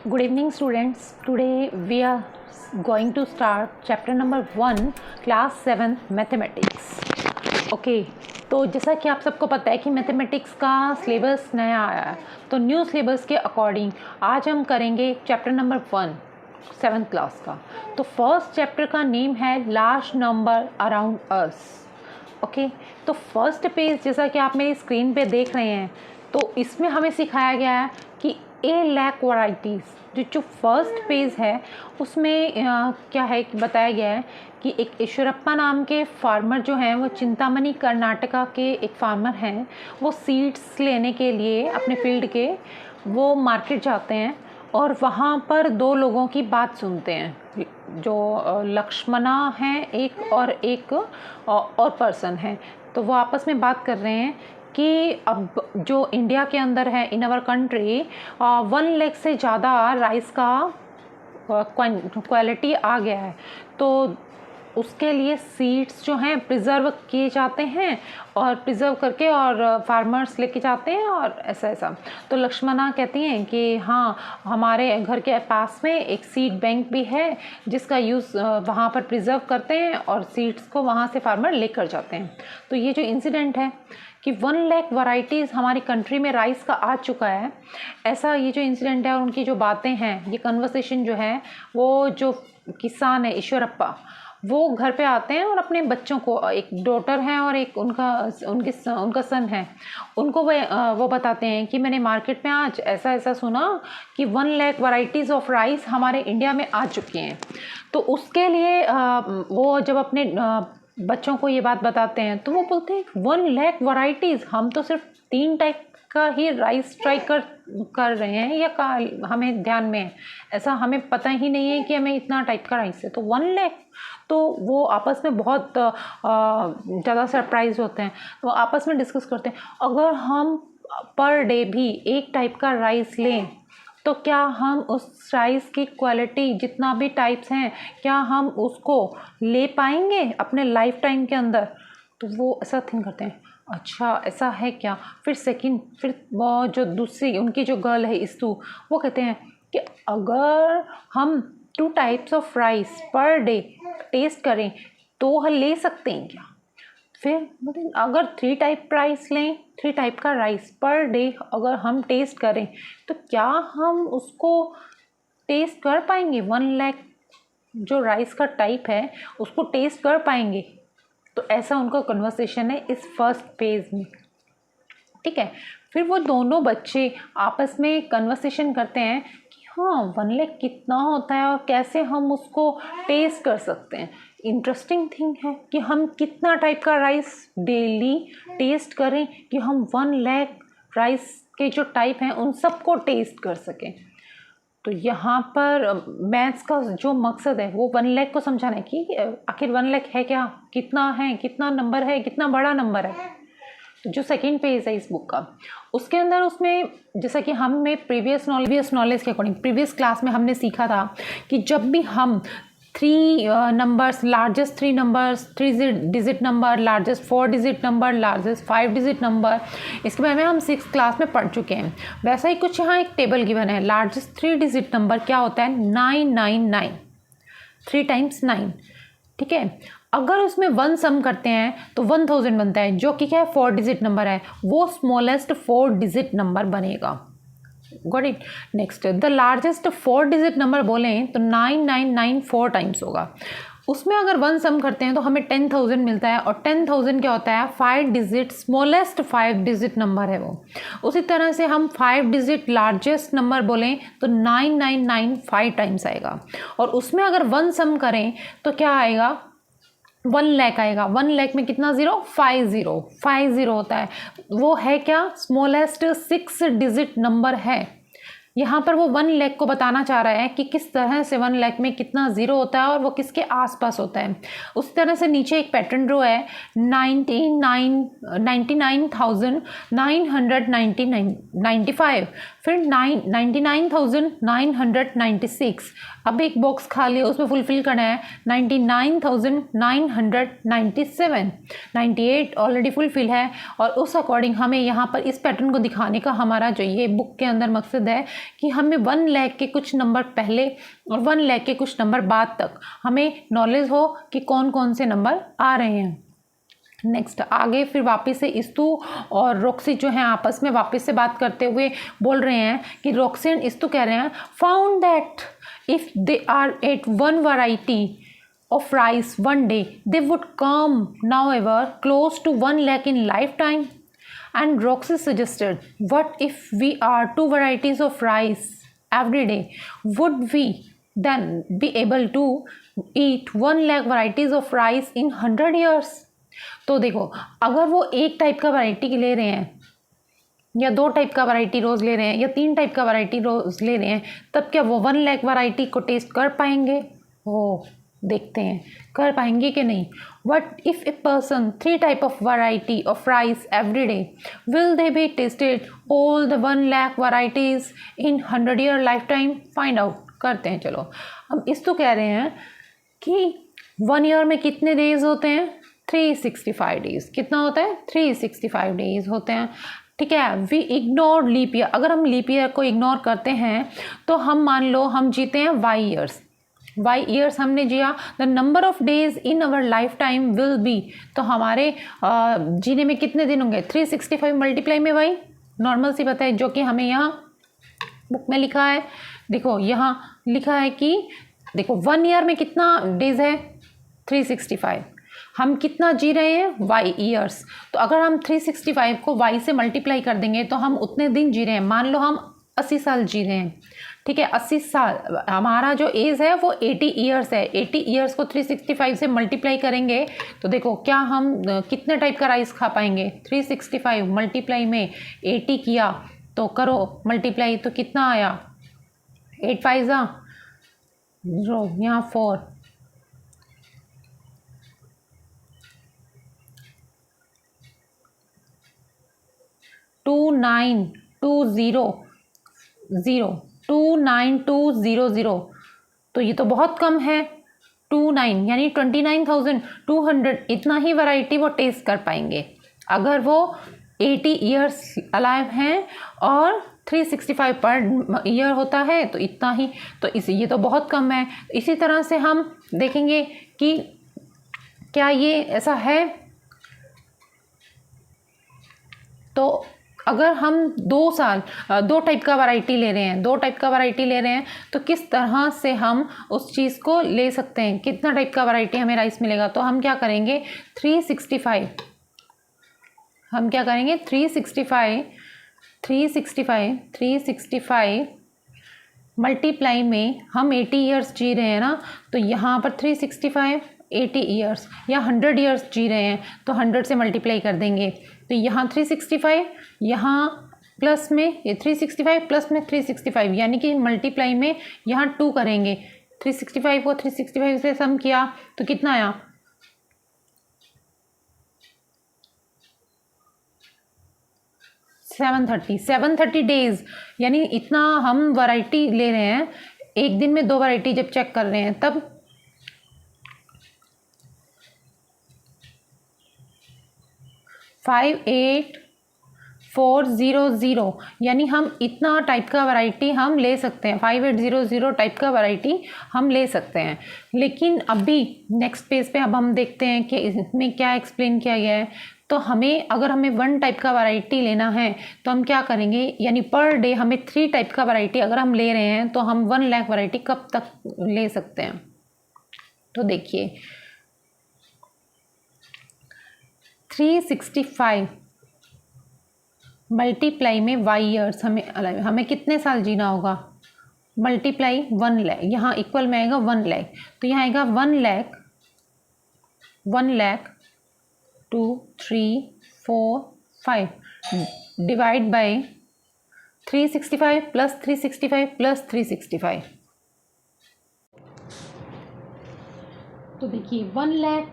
Good evening students. Today we are going to start chapter number 1 class 7 mathematics. Okay, तो जैसा कि आप सबको पता है कि मैथमेटिक्स का सिलेबस नया आया है, तो न्यू सिलेबस के अकॉर्डिंग आज हम करेंगे चैप्टर नंबर 1 7th क्लास का। तो फर्स्ट चैप्टर का नेम है large number around us. Okay, तो फर्स्ट पेज जैसा कि आप मेरी स्क्रीन पे देख रहे हैं, तो इसमें हमें सिखाया गया है कि ए लैक वैरायटीज़। जो फर्स्ट पेज है उसमें क्या है कि बताया गया है कि एक ईश्वरप्पा नाम के फार्मर जो हैं, वो चिंतामणि कर्नाटका के एक फार्मर हैं। वो सीड्स लेने के लिए अपने फील्ड के वो मार्केट जाते हैं और वहाँ पर दो लोगों की बात सुनते हैं, जो लक्ष्मणा हैं एक और पर्सन है। तो वो आपस में बात कर रहे हैं कि अब जो इंडिया के अंदर है, इन आवर कंट्री 1 लाख से ज़्यादा राइस का क्वालिटी आ गया है, तो उसके लिए सीड्स जो हैं प्रिजर्व किए जाते हैं और प्रिजर्व करके और फार्मर्स लेके जाते हैं और ऐसा। तो लक्ष्मणा कहती हैं कि हाँ, हमारे घर के पास में एक सीड बैंक भी है जिसका यूज़ वहाँ पर प्रिजर्व करते हैं और सीड्स को वहाँ से फार्मर लेकर जाते हैं। तो ये जो इंसिडेंट है कि 1 लाख वैरायटीज़ हमारी कंट्री में राइस का आ चुका है, ऐसा ये जो इंसिडेंट है और उनकी जो बातें हैं, ये कन्वर्सेशन जो है, वो जो किसान है ईश्वरप्पा, वो घर पे आते हैं और अपने बच्चों को, एक डॉटर है और एक उनका सन है, उनको वो बताते हैं कि मैंने मार्केट में आज ऐसा सुना कि 1 लाख वैरायटीज़ ऑफ राइस हमारे इंडिया में आ चुकी हैं। तो उसके लिए वो जब अपने बच्चों को ये बात बताते हैं तो वो बोलते हैं 1 लाख वैरायटीज़, हम तो सिर्फ 3 टाइप का ही राइस ट्राई कर रहे हैं या हमें ध्यान में है, ऐसा हमें पता ही नहीं है कि हमें इतना टाइप का राइस है, तो 1 लाख। तो वो आपस में बहुत ज़्यादा सरप्राइज होते हैं। तो आपस में डिस्कस करते हैं, अगर हम पर डे भी एक टाइप का राइस लें तो क्या हम उस राइस की क्वालिटी, जितना भी टाइप्स हैं, क्या हम उसको ले पाएंगे अपने लाइफ टाइम के अंदर। तो वो ऐसा थिंक करते हैं, अच्छा ऐसा है क्या। फिर वो जो दूसरी उनकी जो गर्ल है इस्तु, वो कहते हैं कि अगर हम 2 types of rice per day test करें तो हम ले सकते हैं क्या। फिर अगर 3 टाइप राइस लें, 3 टाइप का राइस पर डे अगर हम टेस्ट करें तो क्या हम उसको टेस्ट कर पाएंगे, 1 लाख जो राइस का टाइप है उसको टेस्ट कर पाएंगे। तो ऐसा उनका कन्वर्सेशन है इस फर्स्ट पेज में, ठीक है। फिर वो दोनों बच्चे आपस में कन्वर्सेशन करते हैं कि हाँ 1 लाख कितना होता है और कैसे हम उसको टेस्ट कर सकते हैं। इंटरेस्टिंग थिंग है कि हम कितना टाइप का राइस डेली टेस्ट करें कि हम 1 लाख राइस के जो टाइप हैं उन सबको टेस्ट कर सकें। तो यहाँ पर मैथ्स का जो मकसद है वो 1 लाख को समझाना है कि आखिर 1 लाख है क्या, कितना है, कितना नंबर है, कितना बड़ा नंबर है। तो जो सेकंड पेज है इस बुक का, उसके अंदर उसमें जैसा कि हमें प्रीवियस नॉलेज के अकॉर्डिंग प्रीवियस क्लास में हमने सीखा था कि जब भी हम 3 numbers, largest 3 numbers, 3 digit number, largest 4 digit number, largest 5 digit number, इसके बारे में हम 6th क्लास में पढ़ चुके हैं। वैसा ही कुछ यहाँ एक टेबल गिवन है। लार्जेस्ट 3 डिजिट नंबर क्या होता है, 999, 3 टाइम्स 9, ठीक है। अगर उसमें 1 सम करते हैं तो 1000 बनता है, जो कि क्या है 4 डिजिट नंबर है, वो स्मॉलेस्ट 4 डिजिट नंबर बनेगा। Got it. Next, the largest 4 digit number बोलें तो 999 4 टाइम्स होगा। उसमें अगर 1 सम करते हैं तो हमें 10,000 मिलता है, और 10,000 क्या होता है, 5 डिजिट स्मॉलेस्ट 5 डिजिट नंबर है वो। उसी तरह से हम 5 डिजिट लार्जेस्ट नंबर बोलें तो 999 5 टाइम्स आएगा, और उसमें अगर 1 सम करें तो क्या आएगा, 1 लाख आएगा। 1 लाख में कितना ज़ीरो, 50 होता है। वो है क्या, स्मॉलेस्ट 6 डिजिट नंबर है। यहाँ पर वो 1 लाख को बताना चाह रहा है कि किस तरह से 1 लाख में कितना ज़ीरो होता है और वो किसके आसपास होता है। उस तरह से नीचे एक पैटर्न रो है, 99,995, फिर 99,996। अब एक बॉक्स खाली है, उसमें फुलफिल करना है 99,997, 98 ऑलरेडी फुलफिल है। और उस अकॉर्डिंग हमें यहाँ पर इस पैटर्न को दिखाने का हमारा जो ये बुक के अंदर मकसद है कि हमें 1 लाख के कुछ नंबर पहले और 1 लाख के कुछ नंबर बाद तक हमें नॉलेज हो कि कौन कौन से नंबर आ रहे हैं। नेक्स्ट आगे फिर वापस से इस्तु और रॉक्सी जो है आपस में वापस से बात करते हुए बोल रहे हैं कि रॉक्सी एंड इस्तु कह रहे हैं found that if they are at one variety of rice one day they would come now ever close to 1 lakh in lifetime. And Roxy suggested, what if we are 2 varieties of rice every day, would we then be able to eat 1 lakh varieties of rice in 100 years? तो देखो अगर वो एक type का variety ले रहे हैं या 2 टाइप का वैरायटी रोज़ ले रहे हैं या 3 टाइप का वैरायटी रोज़ ले रहे हैं, तब क्या वो 1 लाख वैरायटी को टेस्ट कर पाएंगे? ओ देखते हैं कर पाएंगे कि नहीं। What if a person 3 type of variety of rice every day, will they be tested all the 1 lakh varieties in 100 year life time? Find out करते हैं। चलो हम इस तो कह रहे हैं कि 1 ईयर में कितने डेज होते हैं? 365 डेज। कितना होता है? 365 डेज होते हैं। ठीक है, वी इग्नोर लीप ईयर। अगर हम लीप ईयर को इग्नोर करते हैं तो हम मान लो हम जीते हैं वाई ईयर्स। वाई ईयर्स हमने जिया, the number of days in our life time will be, तो हमारे जीने में कितने दिन होंगे? 365 मल्टीप्लाई में वाई, नॉर्मल सी बात है जो कि हमें यहाँ बुक में लिखा है। देखो यहाँ लिखा है कि देखो 1 ईयर में कितना डेज है? 365। हम कितना जी रहे हैं? Y years. तो अगर हम 365 को वाई से मल्टीप्लाई कर देंगे तो हम उतने दिन जी रहे हैं। मान लो हम 80 साल जी रहे हैं। ठीक है, 80 साल हमारा जो एज है वो 80 ईयर्स है। 80 ईयर्स को 365 से मल्टीप्लाई करेंगे तो देखो क्या हम कितने टाइप का राइस खा पाएंगे? 365 मल्टीप्लाई में 80 किया तो करो मल्टीप्लाई, तो कितना आया? 8 5 0, यहाँ 4, 29200, तो ये तो बहुत कम है। 29 यानी 29,200, इतना ही वैरायटी वो टेस्ट कर पाएंगे अगर वो 80 ईयर्स अलाइव हैं और 365 पर ईयर होता है तो इतना ही, तो ये तो बहुत कम है। इसी तरह से हम देखेंगे कि क्या ये ऐसा है। तो अगर हम 2 टाइप का वैरायटी ले रहे हैं, 2 टाइप का वैरायटी ले रहे हैं तो किस तरह से हम उस चीज़ को ले सकते हैं? कितना टाइप का वैरायटी हमें राइस मिलेगा? तो हम क्या करेंगे? 365 मल्टीप्लाई में हम 80 ईयर्स जी रहे हैं ना, तो यहाँ पर 365 80 ईयर्स या 100 ईयर्स जी रहे हैं तो 100 से मल्टीप्लाई कर देंगे। तो यहाँ 365, यहाँ प्लस में ये 365 प्लस में 365, यानी कि मल्टीप्लाई में यहाँ 2 करेंगे। 365 को 365 से सम किया तो कितना आया? 730 डेज, यानी इतना हम वैरायटी ले रहे हैं। एक दिन में 2 वैरायटी जब चेक कर रहे हैं तब 58400, यानी हम इतना टाइप का वैरायटी हम ले सकते हैं। 5800 टाइप का वैरायटी हम ले सकते हैं। लेकिन अभी नेक्स्ट पेज पे अब हम देखते हैं कि इसमें क्या एक्सप्लेन किया गया है। तो हमें अगर हमें 1 टाइप का वैरायटी लेना है तो हम क्या करेंगे? यानी पर डे हमें 3 टाइप का वैरायटी अगर हम ले रहे हैं तो हम 1 लाख वैरायटी कब तक ले सकते हैं? तो देखिए 365 मल्टीप्लाई में वाई ईयर्स, हमें कितने साल जीना होगा? मल्टीप्लाई 1 लाख, यहाँ इक्वल में आएगा 1 लाख, तो यहाँ आएगा 1 lakh 2 3 4 5 divide by 365 plus 365 plus 365। तो देखिए 1 लाख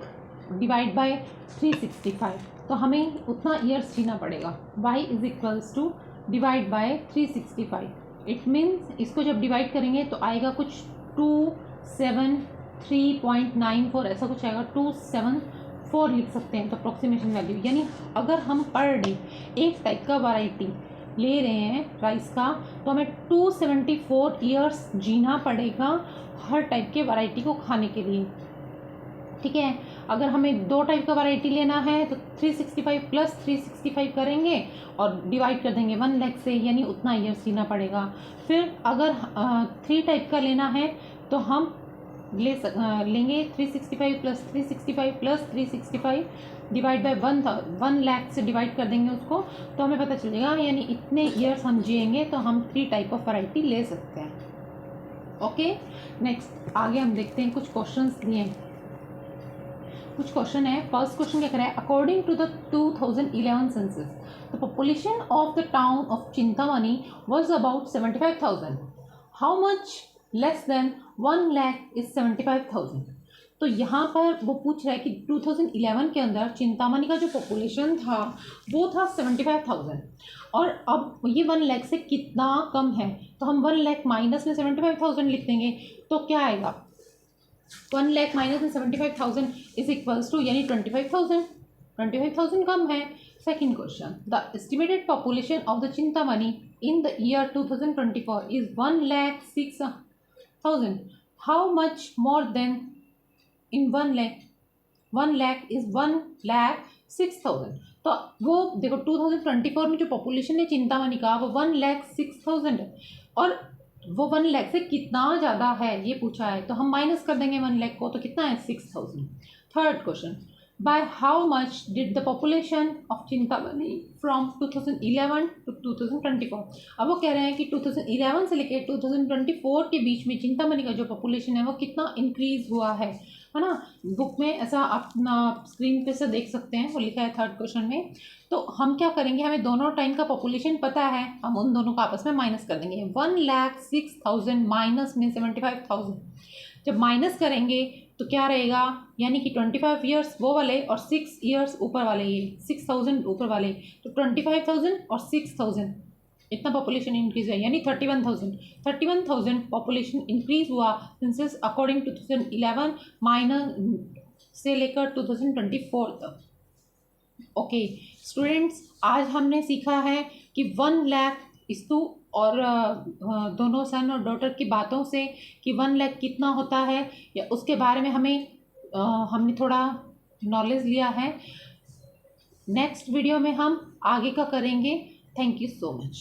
डिवाइड बाय 365, तो हमें उतना ईयर्स जीना पड़ेगा। y is equals to divide by 365। It means इसको जब डिवाइड करेंगे तो आएगा कुछ 273.94, ऐसा कुछ आएगा। 274 लिख सकते हैं तो अप्रोक्सीमेशन वैल्यू। यानी अगर हम पर डे एक टाइप का वैरायटी ले रहे हैं राइस का, तो हमें 274 ईयर्स जीना पड़ेगा हर टाइप के वैरायटी को खाने के लिए। ठीक है, अगर हमें 2 टाइप का वैरायटी लेना है तो 365 प्लस 365 करेंगे और डिवाइड कर देंगे 1 लाख से, यानी उतना ईयर्स जीना पड़ेगा। फिर अगर 3 टाइप का लेना है तो हम लेंगे 365 plus 365 plus 365 divide by 1 lakh से डिवाइड कर देंगे उसको, तो हमें पता चलेगा यानी इतने ईयर्स हम जिएंगे तो हम 3 टाइप ऑफ वैरायटी ले सकते हैं। ओके, नेक्स्ट आगे हम देखते हैं कुछ क्वेश्चंस दिए हैं। कुछ क्वेश्चन है। फर्स्ट क्वेश्चन क्या कह रहा है, according to the 2011 census the population of the town of Chintamani was about 75,000, how much less than 1 lakh is 75,000। तो यहाँ पर वो पूछ रहा है कि 2011 के अंदर चिंतामणि का जो पॉपुलेशन था वो था 75,000 और अब ये 1 लाख से कितना कम है, तो हम 1 लाख माइनस में 75,000 लिख देंगे, तो क्या आएगा 1 लाख माइनस में 75,000 इज इक्वल्स टू यानी 25,000 कम है। Second question, the estimated population of the Chintamani in the year 2024 is 1,06,000, how much more then in 1 lakh, 1 lakh is 1,06,000। तो वो देखो 2024 में जो पॉपुलेशन है चिंतामणि का वो 1,06,000 है और वो 1 लाख से कितना ज़्यादा है ये पूछा है, तो हम माइनस कर देंगे 1 लाख को, तो कितना है 6,000। Third question, by how much did the population of Chintamani from 2011 to 2024। अब वो कह रहे हैं कि 2011 से लेकर 2024 के बीच में चिंतामणि का जो पॉपुलेशन है वो कितना इंक्रीज हुआ है ना। बुक में ऐसा अपना स्क्रीन पे से देख सकते हैं, वो लिखा है थर्ड क्वेश्चन में। तो हम क्या करेंगे, हमें दोनों टाइम का पॉपुलेशन पता है, हम उन दोनों को आपस में माइनस कर देंगे। 1,06,000 माइनस में 75,000, जब माइनस करेंगे तो क्या रहेगा, यानी कि 25 ईयर्स वो वाले और 6 ईयर्स ऊपर वाले, ये 6,000 ऊपर वाले, तो 25,000 और 6,000 इतना पॉपुलेशन इंक्रीज है, यानी 31,000 पॉपुलेशन इंक्रीज हुआ सिंस अकॉर्डिंग टू 2011 माइनस से लेकर 2024 तक। ओके स्टूडेंट्स, आज हमने सीखा है कि 1 लाख इस्तु और दोनों सन और डॉटर की बातों से कि 1 लाख कितना होता है या उसके बारे में हमने थोड़ा नॉलेज लिया है। नेक्स्ट वीडियो में हम आगे का करेंगे। Thank you so much.